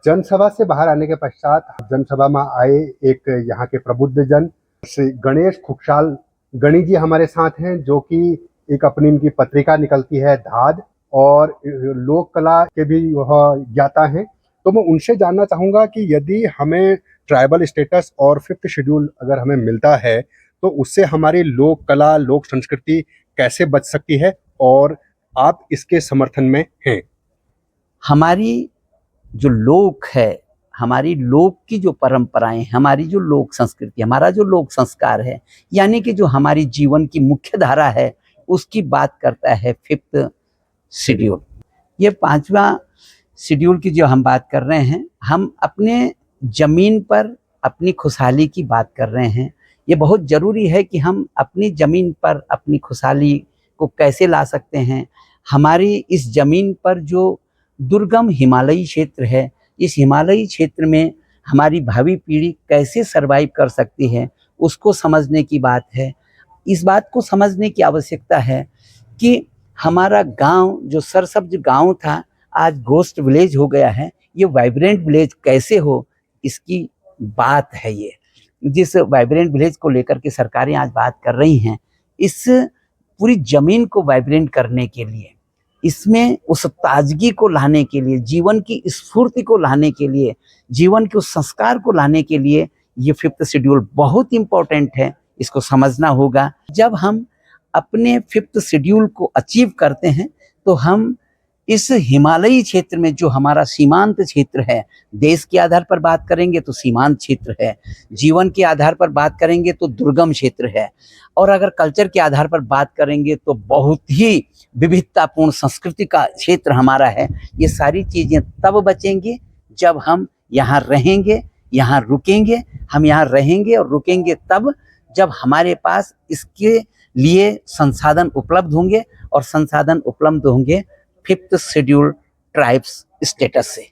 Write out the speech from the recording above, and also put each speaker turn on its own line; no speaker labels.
जनसभा से बाहर आने के पश्चात जनसभा में आए एक यहाँ के प्रबुद्ध जन श्री गणेश खुकशाल गणी जी हमारे साथ हैं, जो कि एक अपनी इनकी पत्रिका निकलती है धाद, और लोक कला के भी वह ज्ञाता हैं। तो मैं उनसे जानना चाहूँगा कि यदि हमें ट्राइबल स्टेटस और 5th शेड्यूल अगर हमें मिलता है तो उससे हमारी लोक कला लोक संस्कृति कैसे बच सकती है, और आप इसके समर्थन में हैं?
हमारी जो लोक है, हमारी लोक की जो परंपराएं, हमारी जो लोक संस्कृति, हमारा जो लोक संस्कार है, यानी कि जो हमारी जीवन की मुख्य धारा है, उसकी बात करता है 5th शेड्यूल। ये 5वां शेड्यूल की जो हम बात कर रहे हैं, हम अपने जमीन पर अपनी खुशहाली की बात कर रहे हैं। ये बहुत जरूरी है कि हम अपनी जमीन पर अपनी खुशहाली को कैसे ला सकते हैं। हमारी इस जमीन पर जो दुर्गम हिमालयी क्षेत्र है, इस हिमालयी क्षेत्र में हमारी भावी पीढ़ी कैसे सरवाइव कर सकती है, उसको समझने की बात है। इस बात को समझने की आवश्यकता है कि हमारा गांव जो सरसब्ज गांव था, आज घोस्ट विलेज हो गया है। ये वाइब्रेंट विलेज कैसे हो, इसकी बात है। ये जिस वाइब्रेंट विलेज को लेकर के सरकारें आज बात कर रही हैं, इस पूरी जमीन को वाइब्रेंट करने के लिए, इसमें उस ताजगी को लाने के लिए, जीवन की स्फूर्ति को लाने के लिए, जीवन के उस संस्कार को लाने के लिए ये 5th शेड्यूल बहुत इंपॉर्टेंट है। इसको समझना होगा। जब हम अपने 5th शेड्यूल को अचीव करते हैं तो हम इस हिमालयी क्षेत्र में जो हमारा सीमांत क्षेत्र है, देश के आधार पर बात करेंगे तो सीमांत क्षेत्र है, जीवन के आधार पर बात करेंगे तो दुर्गम क्षेत्र है, और अगर कल्चर के आधार पर बात करेंगे तो बहुत ही विविधतापूर्ण संस्कृति का क्षेत्र हमारा है। ये सारी चीज़ें तब बचेंगी जब हम यहाँ रहेंगे, यहाँ रुकेंगे। हम यहाँ रहेंगे और रुकेंगे तब जब हमारे पास इसके लिए संसाधन उपलब्ध होंगे, और संसाधन उपलब्ध होंगे 5th शेड्यूल ट्राइब्स स्टेटस से।